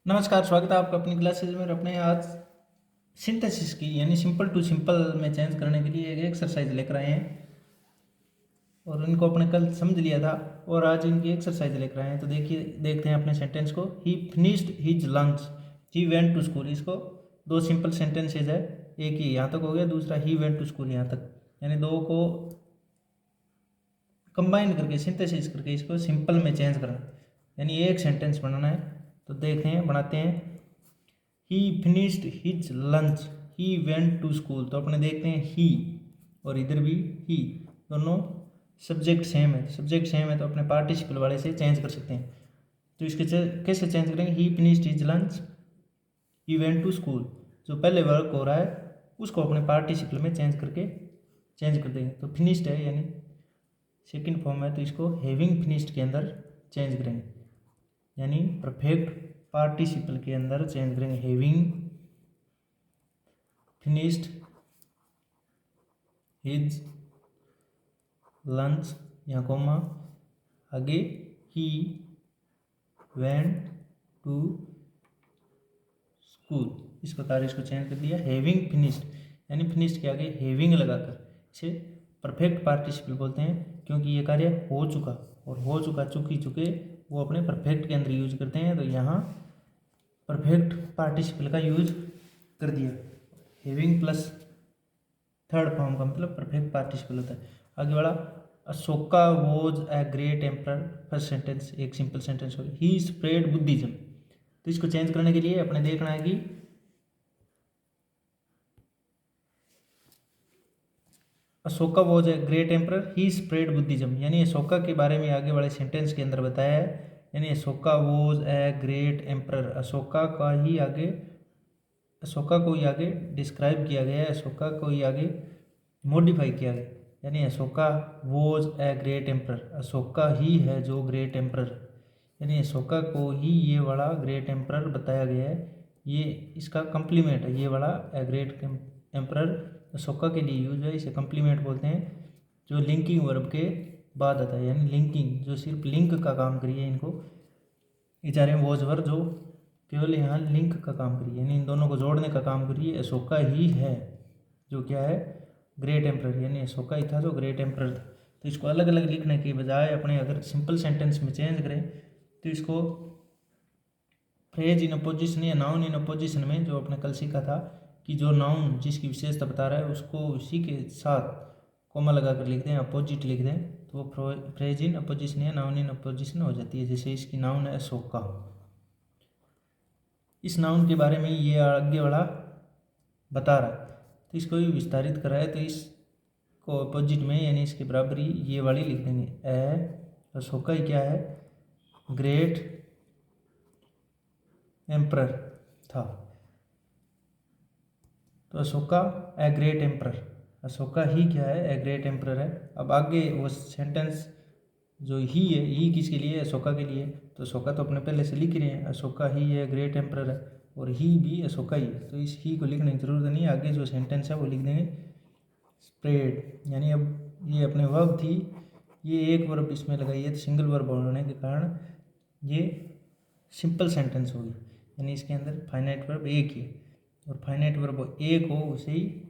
नमस्कार, स्वागत है आपका अपनी क्लासेज में। अपने आज सिंथेसिस की यानी सिंपल टू सिंपल में चेंज करने के लिए एक एक्सरसाइज लेकर आए हैं और इनको अपने कल समझ लिया था और आज इनकी एक्सरसाइज लेकर आए हैं। तो देखते हैं अपने सेंटेंस को। He finished his lunch, he went to school. इसको दो सिंपल सेंटेंसेज है, एक ही यहाँ तक हो गया, दूसरा ही वेंट टू स्कूल यहाँ तक, यानी दो को कंबाइन करके सिंथेसिस करके इसको सिंपल में चेंज करना, यानी एक सेंटेंस बनाना है। तो देखते हैं, बनाते हैं। He finished his lunch, he went to school. तो अपने देखते हैं ही और इधर भी ही, दोनों सब्जेक्ट सेम है। सब्जेक्ट सेम है तो अपने पार्टिसिपल वाले से चेंज कर सकते हैं। तो इसके कैसे चेंज करेंगे? He finished his lunch, he went to school. जो पहले वर्क हो रहा है उसको अपने पार्टिसिपल में चेंज करके चेंज कर देंगे। तो फिनिश्ड है यानी सेकंड फॉर्म है, तो इसको हैविंग फिनिश्ड के अंदर चेंज करेंगे, यानी परफेक्ट पार्टिसिपल के अंदर चेंज करेंगे। हैविंग फिनिश्ड हिज लंच, यहाँ कोमा, आगे ही वेंट टू स्कूल। इस प्रकार इसको चेंज कर दिया। हैविंग फिनिश्ड यानी फिनिश्ड के आगे हैविंग लगाकर इसे परफेक्ट पार्टिसिपल बोलते हैं, क्योंकि ये कार्य हो चुका और हो चुका, चुकी, चुके, वो अपने परफेक्ट के अंदर यूज करते हैं। तो यहाँ परफेक्ट पार्टिसिपल का यूज कर दिया। हैविंग प्लस थर्ड फॉर्म का मतलब परफेक्ट पार्टिसिपल होता है। आगे बढ़ा। Ashoka was a great emperor. First sentence एक सिंपल सेंटेंस हो गया। ही स्प्रेड बुद्धिज्म। तो इसको चेंज करने के लिए अपने देखना है कि Ashoka was a great emperor, he spread Buddhism, यानी अशोका के बारे में आगे वाले सेंटेंस के अंदर बताया है। यानी Ashoka was a great emperor, Ashoka का ही आगे, अशोका को ही आगे डिस्क्राइब किया गया है, अशोका को ही आगे मॉडिफाई किया गया। यानी Ashoka was a great emperor, Ashoka ही है जो ग्रेट एम्परर, यानी अशोका को ही ये वाला ग्रेट एम्परर बताया गया है। ये इसका कम्प्लीमेंट है, ये वाला ए ग्रेट एम्परर अशोका के लिए यूज है, इसे कम्प्लीमेंट बोलते हैं, जो लिंकिंग वर्ब के बाद आता है। यानी लिंकिंग जो सिर्फ लिंक का काम करिए, इनको इजारे वॉज वर जो केवल यहाँ लिंक का काम करिए, यानी इन दोनों को जोड़ने का काम करिए। अशोका ही है जो क्या है, ग्रेट एम्परर, यानी अशोका ही था जो ग्रेट एम्परर था। तो इसको अलग अलग लिखने के बजाय अपने अगर सिंपल सेंटेंस में चेंज करें तो इसको फ्रेज इन अपोजिशन या नाउन इन अपोजिशन में, जो अपने कल सीखा था कि जो नाउन जिसकी विशेषता बता रहा है उसको उसी के साथ कोमा लगा कर लिख दें, अपोजिट लिख दें, तो वो फ्रेज इन अपोजिशन या नाउन इन अपोजिशन हो जाती है। जैसे इसकी नाउन है अशोका, इस नाउन के बारे में ये आगे वाला बता रहा है, तो इसको भी विस्तारित करा है, तो इसको अपोजिट में यानी इसके बराबरी ये वाली लिख देंगे। अशोका ही क्या है, ग्रेट एम्परर था। तो Ashoka a great emperor, Ashoka ही क्या है, ए ग्रेट एम्परर है। अब आगे वो सेंटेंस जो ही है, ही किसके लिए, अशोका के लिए। तो अशोका तो अपने पहले से लिख ही रहे हैं, अशोका ही है ग्रेट एम्परर है, और ही भी अशोका ही है, तो इस ही को लिखने की जरूरत नहीं है। आगे जो सेंटेंस है वो लिख देंगे स्प्रेड, यानी अब ये अपने वर्ब थी, ये एक वर्ब इसमें लगाई है, तो सिंगल वर्ब होने के कारण ये सिंपल सेंटेंस होगी, यानी इसके अंदर फाइनाइट वर्ब एक ही है, और फाइनाइट वर्ब एक हो उसे ही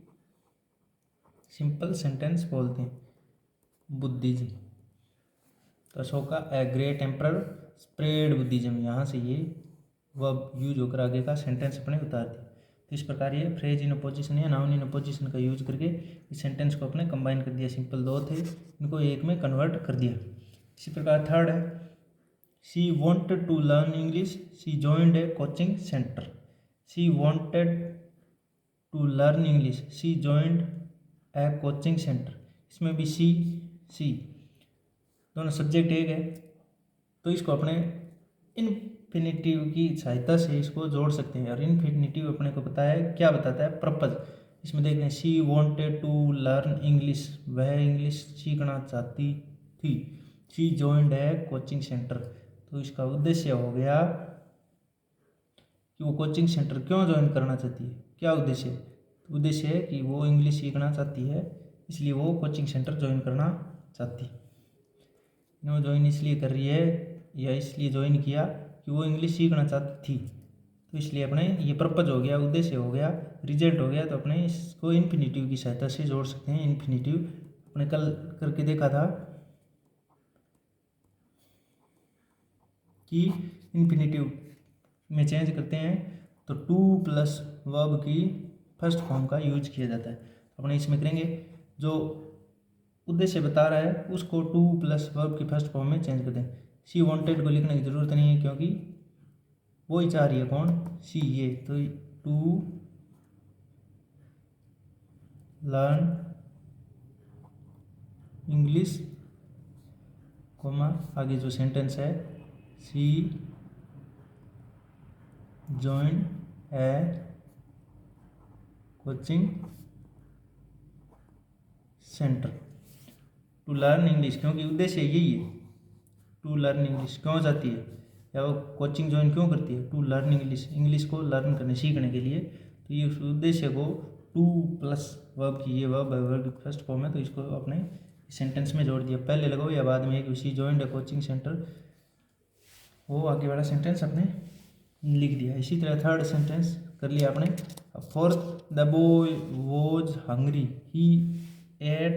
सिंपल सेंटेंस बोलते हैं। बुद्धिज्म, तो Ashoka a great emperor spread Buddhism, यहाँ से ये वर्ब यूज होकर आगे का सेंटेंस अपने उतार दिया। तो इस प्रकार ये फ्रेज इन अपोजिशन या नाउन इन अपोजिशन का यूज करके इस सेंटेंस को अपने कंबाइन कर दिया। सिंपल दो थे, इनको एक में कन्वर्ट कर दिया। इसी प्रकार थर्ड है, she wanted to learn English, she joined a coaching centre. She wanted to learn English, she joined a coaching centre. इसमें भी सी दोनों सब्जेक्ट एक है, तो इसको अपने इन्फिनिटिव की सहायता से इसको जोड़ सकते हैं। और इन्फिनिटिव अपने को पता है क्या बताता है, पर्पज। इसमें देखते हैं, she wanted to learn English, वह इंग्लिश सीखना चाहती थी। She joined a coaching centre, तो इसका उद्देश्य हो गया कि वो कोचिंग सेंटर क्यों ज्वाइन करना चाहती है, क्या उद्देश्य है। तो उद्देश्य है कि वो इंग्लिश सीखना चाहती है, इसलिए वो कोचिंग सेंटर ज्वाइन करना चाहती है। वो ज्वाइन इसलिए कर रही है या इसलिए ज्वाइन किया कि वो इंग्लिश सीखना चाहती थी, तो इसलिए अपने ये पर्पज हो गया, उद्देश्य हो गया, रिजल्ट हो गया, तो अपने इसको इन्फिनेटिव की सहायता से जोड़ सकते हैं। इन्फिनेटिव अपने कल करके देखा था कि इन्फिनेटिव में चेंज करते हैं तो टू प्लस वर्ब की फर्स्ट फॉर्म का यूज किया जाता है। अपने इसमें करेंगे, जो उद्देश्य बता रहा है उसको टू प्लस वर्ब की फर्स्ट फॉर्म में चेंज कर दें। शी वांटेड को लिखने की ज़रूरत नहीं है क्योंकि वो ही चाह रही है, कौन, सी, ये। तो टू लर्न इंग्लिश, कोमा आगे जो सेंटेंस है, she join a coaching centre to learn English, क्योंकि उद्देश्य यही है, टू लर्न इंग्लिश क्यों जाती है या वो कोचिंग ज्वाइन क्यों करती है, टू लर्न इंग्लिश, इंग्लिश को लर्न करने, सीखने के लिए। तो ये उस उद्देश्य को टू प्लस वर्ब की, ये वर्ब की फर्स्ट फॉर्म है, तो इसको अपने सेंटेंस में जोड़ दिया, पहले लगाओ या बाद में, एक she joined a coaching centre, वो आगे वाला सेंटेंस अपने लिख दिया। इसी तरह थर्ड सेंटेंस कर लिया आपने। अब fourth, the boy was hungry, he ate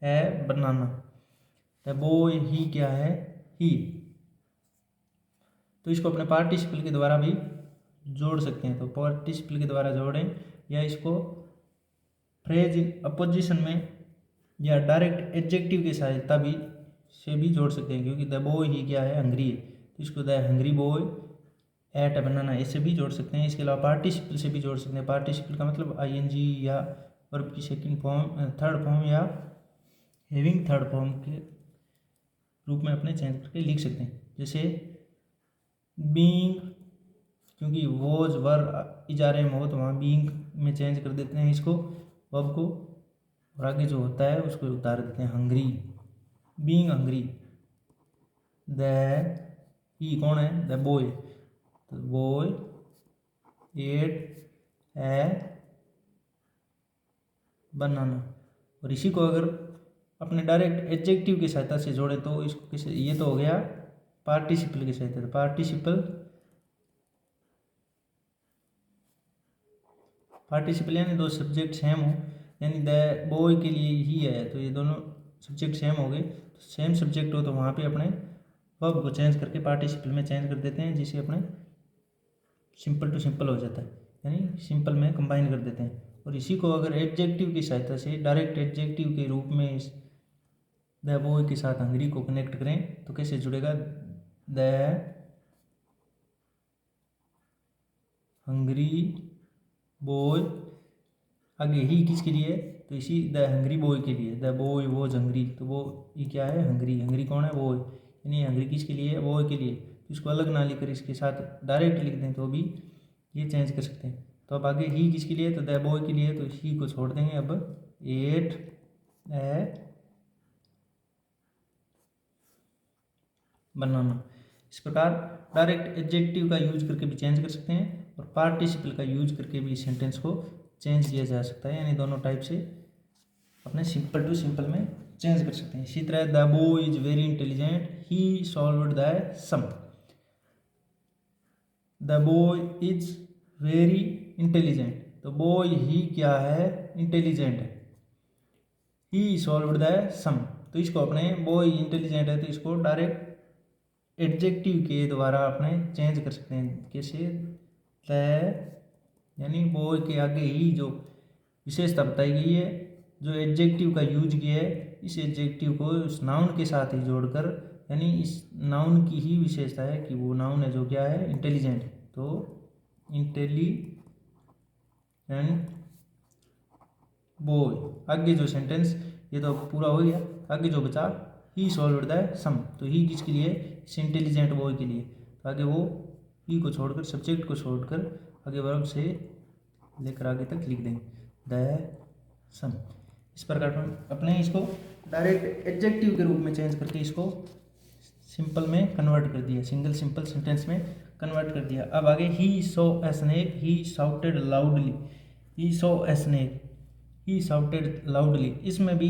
a banana. The boy, ही क्या है, ही, तो इसको अपने पार्टिसिपल के द्वारा भी जोड़ सकते हैं। तो पार्टिसिपल के द्वारा जोड़ें या इसको फ्रेज अपोजिशन में या डायरेक्ट एडजेक्टिव की सहायता भी से भी जोड़ सकते हैं, क्योंकि द बॉय ही क्या है, हंग्री है, तो इसको the hungry boy eight a बनाना इससे भी जोड़ सकते हैं। इसके अलावा पार्टिसिपल से भी जोड़ सकते हैं। पार्टिसिपल का मतलब आईएनजी या वर्ब की सेकंड फॉर्म, थर्ड फॉर्म या हैविंग थर्ड फॉर्म के रूप में अपने चेंज करके लिख सकते हैं। जैसे बीइंग, क्योंकि वॉज वर इजारे में हो तो वहाँ बीइंग में चेंज कर देते हैं इसको, वर्ब को, और आगे जो होता है उसको उतार देते हैं, हंग्री, बीइंग हंग्री। द, ही कौन है, द बॉय, तो बॉय एट ए बनाना। और इसी को अगर अपने डायरेक्ट एडजेक्टिव की सहायता से जोड़े तो इसको किसे, ये तो हो गया पार्टिसिपल की सहायता से। पार्टिसिपल यानी दो सब्जेक्ट सेम हो, यानी द बॉय के लिए ही है तो ये दोनों सब्जेक्ट सेम हो गए। तो सेम सब्जेक्ट हो तो वहाँ पे अपने वर्ब को चेंज करके पार्टिसिपल में चेंज कर देते हैं, जिससे अपने सिंपल टू सिंपल हो जाता है, यानी सिंपल में कंबाइन कर देते हैं। और इसी को अगर एडजेक्टिव की सहायता से डायरेक्ट एडजेक्टिव के रूप में इस द बॉय के साथ हंगरी को कनेक्ट करें तो कैसे जुड़ेगा, द हंगरी बॉय, आगे ही किसके लिए, तो इसी द हंगरी बॉय के लिए, द बॉय वॉज हंगरी, तो वो ये क्या है, हंगरी, हंगरी कौन है, बॉय, यानी हंगरी किसके लिए है, बॉय के लिए। तो इसको अलग ना लिखकर इसके साथ डायरेक्ट लिख दें तो भी ये चेंज कर सकते हैं। तो अब आगे ही किसके लिए, तो द बॉय के लिए, तो ही को छोड़ देंगे। अब एट ए बनाना। इस प्रकार डायरेक्ट एडजेक्टिव का यूज करके भी चेंज कर सकते हैं और पार्टिसिपल का यूज करके भी सेंटेंस को चेंज किया जा सकता है, यानी दोनों टाइप से अपने सिंपल टू सिंपल में चेंज कर सकते हैं। इसी तरह the boy is very intelligent, he solved the sum. The boy is very intelligent, तो बॉय ही क्या है, इंटेलिजेंट है, ही सॉल्व्ड द सम। तो इसको अपने बॉय इंटेलिजेंट है तो इसको डायरेक्ट एडजेक्टिव के द्वारा अपने चेंज कर सकते हैं। कैसे, द यानी बॉय के आगे ही जो विशेषता बताई गई है, जो एडजेक्टिव का यूज किया है, इस एडजेक्टिव को उस नाउन के साथ ही जोड़कर, यानी इस नाउन की ही विशेषता है कि वो नाउन है जो क्या है, इंटेलिजेंट है। तो इंटेलिजेंट बॉय, आगे जो सेंटेंस ये तो पूरा हो गया, आगे जो बचा ही सॉल्व्ड द सम, तो ही किसके लिए, इस इंटेलिजेंट बॉय के लिए। तो आगे वो ही को छोड़कर, सब्जेक्ट को छोड़कर आगे वर्ब से लेकर आगे तक लिख देंगे, द सम। इस प्रकार अपने इसको डायरेक्ट एडजेक्टिव के रूप में चेंज करके इसको सिंपल में कन्वर्ट कर दिया, सिंगल सिंपल सेंटेंस में कन्वर्ट कर दिया। अब आगे he saw a snake, he shouted loudly, he saw a snake, he shouted loudly, इसमें भी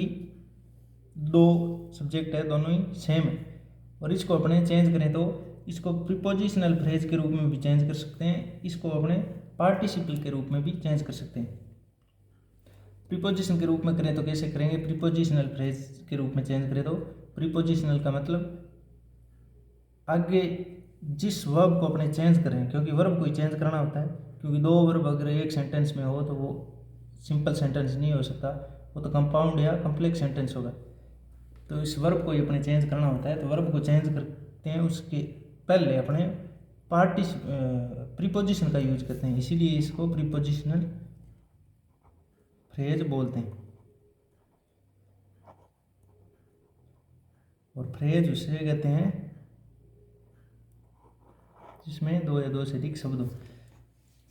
दो सब्जेक्ट है, दोनों ही सेम है। और इसको अपने चेंज करें तो इसको प्रीपोजिशनल फ्रेज के रूप में भी चेंज कर सकते हैं, इसको अपने पार्टिसिपल के रूप में भी चेंज कर सकते हैं। प्रीपोजिशन के रूप में करें तो कैसे करेंगे, प्रीपोजिशनल फ्रेज के रूप में चेंज करें तो प्रीपोजिशनल का मतलब आगे जिस वर्ब को अपने चेंज करें, क्योंकि वर्ब को ही चेंज करना होता है, क्योंकि दो वर्ब अगर एक सेंटेंस में हो तो वो सिंपल सेंटेंस नहीं हो सकता, वो तो कंपाउंड या कम्प्लेक्स सेंटेंस होगा। तो इस वर्ब को ही अपने चेंज करना होता है, तो वर्ब को चेंज करते हैं उसके पहले अपने प्रीपोजिशन का यूज करते हैं, इसीलिए इसको प्रीपोजिशनल फ्रेज बोलते हैं। और फ्रेज उसे कहते हैं जिसमें दो या दो से अधिक शब्द हो।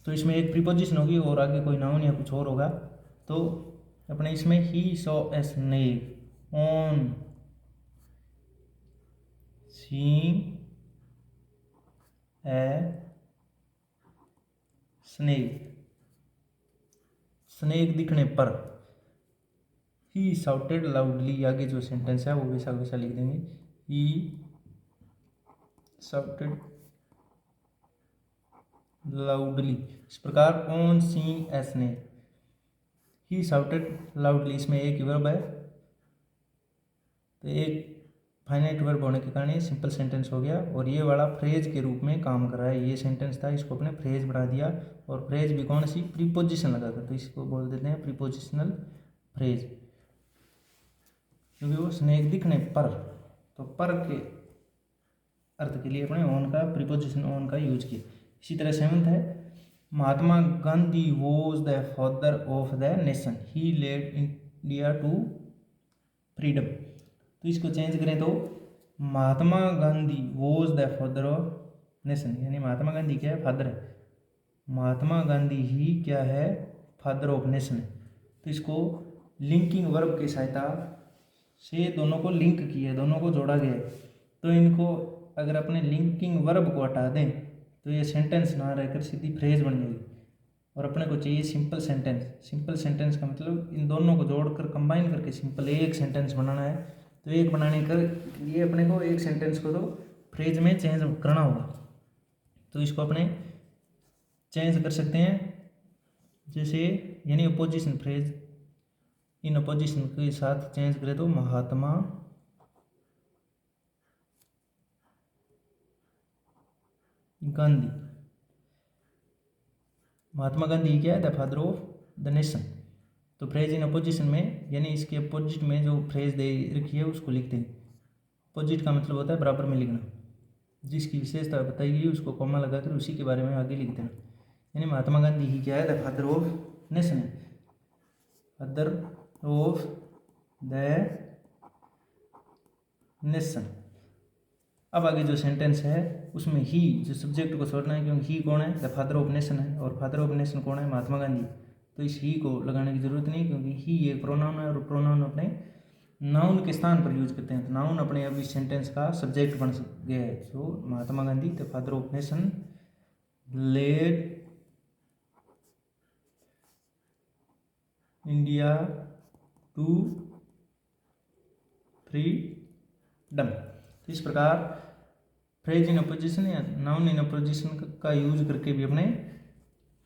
तो इसमें एक प्रीपोजिशन होगी और आगे कोई नाउन या कुछ और होगा। तो अपने इसमें he saw a snake on seeing a snake, snake दिखने पर, ही साउटेड लाउडली, आगे जो सेंटेंस है वो वैसा वैसा लिख देंगे, ही साउटेड लाउडली। इस प्रकार on seeing a snake, he shouted loudly, इसमें एक ही वर्ब है, तो एक फाइनाइट वर्ब होने के कारण ये सिंपल सेंटेंस हो गया, और ये वाला फ्रेज के रूप में काम कर रहा है। ये सेंटेंस था, इसको अपने फ्रेज बना दिया, और फ्रेज भी कौन सी, प्रीपोजिशन लगाकर, तो इसको बोल देते हैं प्रीपोजिशनल फ्रेज, क्योंकि वो स्नेक दिखने पर, तो पर के अर्थ के लिए अपने ऑन का प्रीपोजिशन ऑन का यूज किया। इसी तरह सेवंथ है, Mahatma Gandhi was the father of the nation, he led India to freedom. तो इसको चेंज करें तो Mahatma Gandhi was the father of nation, यानी महात्मा गांधी क्या है, फादर है, महात्मा गांधी ही क्या है, फादर ऑफ नेशन है। तो इसको लिंकिंग वर्ब की सहायता से दोनों को लिंक किया, दोनों को जोड़ा गया है। तो इनको अगर अपने लिंकिंग वर्ब को हटा दें तो ये सेंटेंस ना रहकर सीधी फ्रेज बन जाएगी, और अपने को चाहिए सिंपल सेंटेंस। सिंपल सेंटेंस का मतलब इन दोनों को जोड़कर कंबाइन करके सिंपल एक सेंटेंस बनाना है। तो एक बनाने के लिए अपने को एक सेंटेंस को तो फ्रेज में चेंज करना होगा, तो इसको अपने चेंज कर सकते हैं जैसे, यानी अपोजिशन फ्रेज, इन अपोजिशन के साथ चेंज करें तो महात्मा गांधी, महात्मा गांधी क्या है, the father of the nation. तो फ्रेज इन अपोजिशन में, यानी इसके अपोजिट में जो फ्रेज दे रखी है उसको लिखते हैं। अपोजिट का मतलब होता है बराबर में लिखना, जिसकी विशेषता बताई गई उसको कॉमा लगाकर उसी के बारे में आगे लिख देना। यानी महात्मा गांधी ही क्या है, द फादर ऑफ नेशन है, फादर ऑफ द नेशन। अब आगे जो सेंटेंस है उसमें ही जो सब्जेक्ट को छोड़ना है, क्योंकि ही कौन है, द फादर ऑफ नेशन है, और फादर ऑफ नेशन कौन है, महात्मा गांधी। तो इस ही को लगाने की जरूरत नहीं, क्योंकि ही ये प्रोनाउन है, और प्रोनाउन अपने नाउन के स्थान पर यूज करते हैं, तो नाउन अपने अब इस सेंटेंस का सब्जेक्ट बन गया है। So Mahatma Gandhi the father of nation led India to freedom. तो इस प्रकार फ्रेज इन अपोजिशन या नाउन इन अपोजिशन का यूज करके भी अपने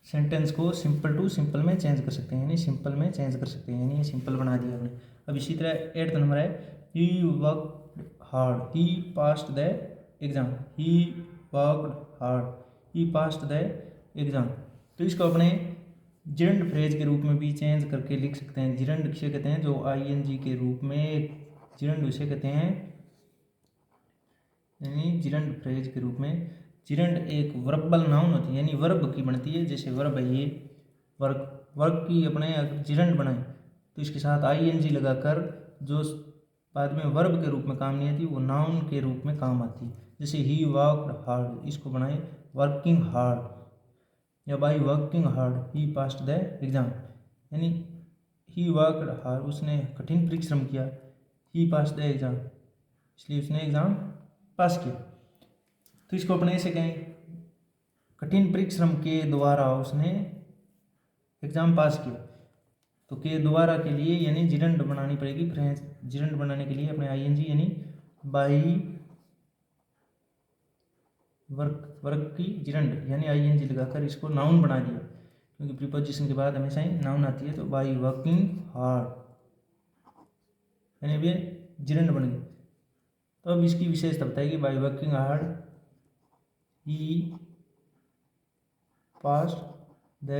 सेंटेंस को सिंपल टू सिंपल में चेंज कर सकते हैं, यानी सिंपल में चेंज कर सकते हैं, यानी ये सिंपल बना दिया हमने। अब इसी तरह 8th नंबर है, he worked hard, he passed the exam, he worked hard, he passed the exam. तो इसको अपने जिरंड फ्रेज के रूप में भी चेंज करके लिख सकते हैं। जिरंड किसे कहते हैं, जो आईएनजी के रूप में, जिरंड उसे कहते हैं, यानी जिरंड फ्रेज के रूप में। जिरंड एक वर्बल नाउन होती है, यानी वर्ब की बनती है, जैसे वर्ब है ये, वर्क, वर्क की अपने अगर जिरंड बनाए तो इसके साथ आईएनजी लगाकर जो बाद में वर्ब के रूप में काम नहीं आती वो नाउन के रूप में काम आती है। जैसे ही वर्कड हार्ड, इसको बनाए वर्किंग हार्ड, या by working hard he passed the exam, यानी ही वर्कड हार्ड, उसने कठिन परिश्रम किया, ही पास्ड द एग्जाम, इसलिए उसने एग्जाम पास किया। तो इसको अपने ऐसे कहें, कठिन परिश्रम के द्वारा उसने एग्जाम पास किया। तो के द्वारा के लिए यानी जिरंड बनानी पड़ेगी फ्रेंच। जिरंड बनाने के लिए अपने आईएनजी यानी बाई वर्क की जिरंड यानी आईएनजी लगाकर इसको नाउन बना दिया, क्योंकि प्रीपोजिशन के बाद हमेशा ही नाउन आती है। तो बाई वर्किंग हार्ड यानी अभी जिरंड बन गई। तो अब इसकी विशेषता बताएगी, by working hard he pass the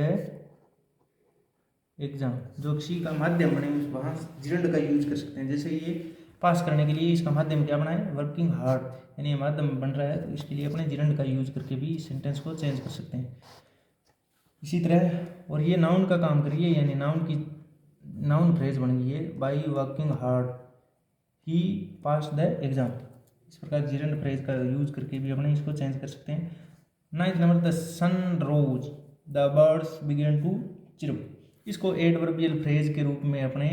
exam. जो किसी का माध्यम बने उस वहाँ जिरंड का यूज कर सकते हैं। जैसे ये पास करने के लिए इसका माध्यम क्या बना है, वर्किंग हार्ड, यानी ये माध्यम बन रहा है, तो इसके लिए अपने जिरंड का यूज करके भी सेंटेंस को चेंज कर सकते हैं। इसी तरह और ये नाउन का काम करिए, यानी नाउन फ्रेज बन गई है, by working hard he pass the exam. इस प्रकार जिरंड फ्रेज का यूज करके भी अपने इसको चेंज कर सकते हैं। 9th number, the sun rose the birds began to chirp. इसको एडवर्बियल फ्रेज के रूप में अपने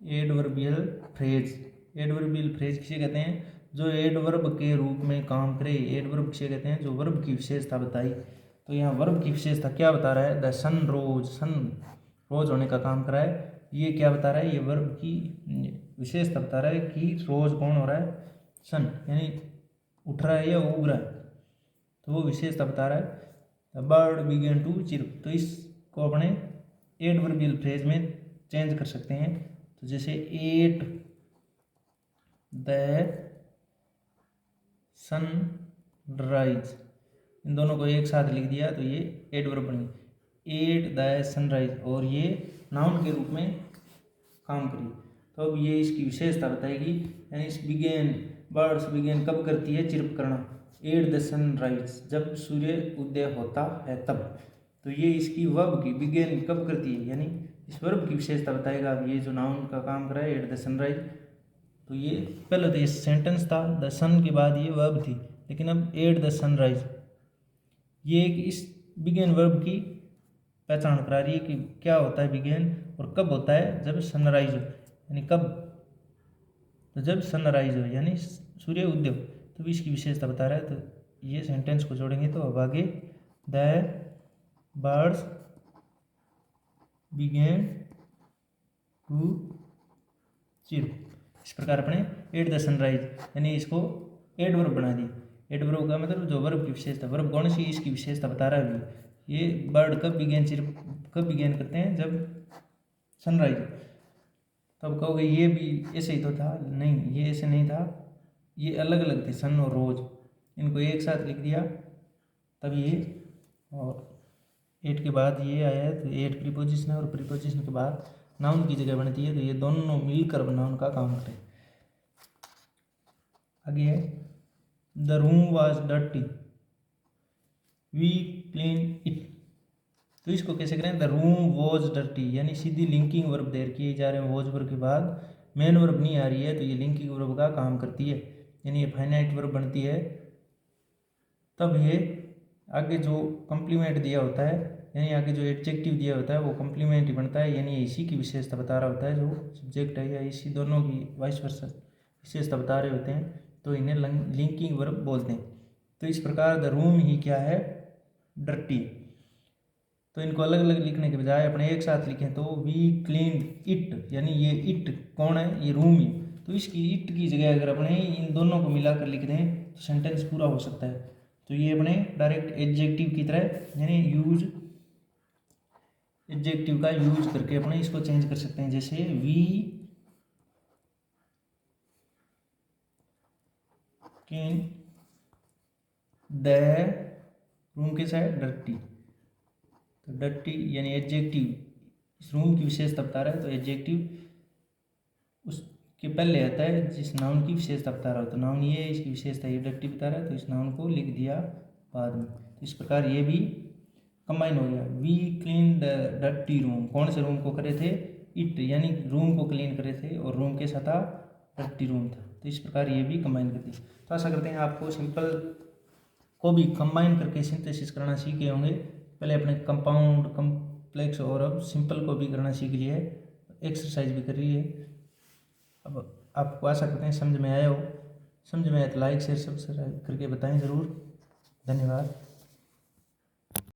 एडवर्बियल फ्रेज किसे कहते हैं, जो एडवर्ब के रूप में काम करे। एडवर्ब किसे कहते हैं, जो वर्ब की विशेषता बताई। तो यहाँ वर्ब की विशेषता क्या बता रहा है, द सन रोज होने का काम करा है। ये क्या बता रहा है, ये वर्ब की विशेषता बता रहा है कि रोज कौन हो रहा है, सन, यानी उठ रहा है या उग रहा है, तो वो विशेषता बता रहा है। The bird began to chirp, तो इसको अपने एडवर्बियल फ्रेज में चेंज कर सकते हैं। तो जैसे एट द सनराइज, इन दोनों को एक साथ लिख दिया तो ये एडवर्ब बन गई, एट द सनराइज, और ये नाउन के रूप में काम करी। तो अब ये इसकी विशेषता बताएगी, यानी इस बर्ड्स बिगेन कब करती है, चिरप करना, एट द सनराइज, जब सूर्य उदय होता है तब। तो ये इसकी वर्ब की बिगेन कब करती है, यानी इस वर्ब की विशेषता बताएगा। अब ये जो नाउन का काम कर रहा है, एट द सनराइज, तो ये पहले तो ये सेंटेंस था, द सन के बाद ये वर्ब थी, लेकिन अब एट द सनराइज, ये एक इस बिगेन वर्ब की पहचान करा रही है कि क्या होता है बिगेन और कब होता है, जब सनराइज हो, यानी कब, तो जब सनराइज हो यानी सूर्य उदय हो, तो भी इसकी विशेषता बता रहा है। तो ये सेंटेंस को जोड़ेंगे तो अब आगे, the birds began to chirp. इस प्रकार अपने एट द सनराइज, यानी इसको एडवर्ब बना दिया। एडवर्ब का मतलब जो वर्ब की विशेषता, वर्ब कौन सी, इसकी विशेषता बता रहा है। ये बर्ड कब बिगेन करते हैं, जब सनराइज। तब कहोगे ये भी ऐसे ही तो था, नहीं, ये ऐसे नहीं था, ये अलग अलग थे, सन और रोज, इनको एक साथ लिख दिया तब ये, और एट के बाद ये आया है, तो एट प्रीपोजिशन है, और प्रीपोजिशन के बाद नाउन की जगह बनती है, तो ये दोनों मिलकर नाउन का काम करें। आगे है, the room was dirty we clean it. तो इसको कैसे करें, द रूम वॉज डर्टी, यानी सीधी लिंकिंग वर्ब दे रखी है, जा रहे हैं वॉज वर्ब के बाद मेन वर्ब नहीं आ रही है, तो ये लिंकिंग वर्ब का काम करती है, यानी ये फाइनाइट वर्ब बनती है। तब ये आगे जो कम्प्लीमेंट दिया होता है, यानी आगे जो एडजेक्टिव दिया होता है वो कम्प्लीमेंट ही बनता है, यानी इसी की विशेषता बता रहा होता है, जो सब्जेक्ट है या इसी दोनों की वाइस वर्सा विशेषता बता रहे होते हैं, तो इन्हें लिंकिंग वर्ब बोलते हैं। तो इस प्रकार द रूम ही क्या है, डर्टी। तो इनको अलग अलग लिखने के बजाय अपने एक साथ लिखें, तो वी क्लीन इट, यानी ये इट कौन है, ये रूम ही, तो इसकी इट की जगह अगर अपने इन दोनों को मिलाकर लिख दें तो सेंटेंस पूरा हो सकता है। तो ये अपने डायरेक्ट एडजेक्टिव की तरह, यानी एडजेक्टिव का यूज करके अपने इसको चेंज कर सकते हैं। जैसे वी कैन द रूम कैसा है, डर्टी, तो डर्टी यानी एडजेक्टिव इस रूम की विशेषता बता रहा है, तो एडजेक्टिव उसके पहले आता है जिस नाउन की विशेषता बता रहा हो, तो नाउन ये है, इसकी विशेषता ये डर्टी बता रहा है, तो इस नाउन को लिख दिया बाद में। तो इस प्रकार ये भी कंबाइन हो गया, we clean the dirty room, कौन से रूम को करे थे, इट, यानी रूम को क्लीन करे थे, और रूम कैसा था, डर्टी रूम था। तो इस प्रकार ये भी कंबाइन करती है। तो आशा करते हैं आपको सिंपल को भी कंबाइन करके सिंथेसिस करना सीख गए होंगे। पहले अपने कंपाउंड, कम्प्लेक्स और अब सिंपल को भी करना सीख लिए है, एक्सरसाइज भी कर रही है। अब आपको आशा करते हैं समझ में आया हो, समझ में आया तो लाइक शेयर सब्सक्राइब करके बताएं ज़रूर। धन्यवाद।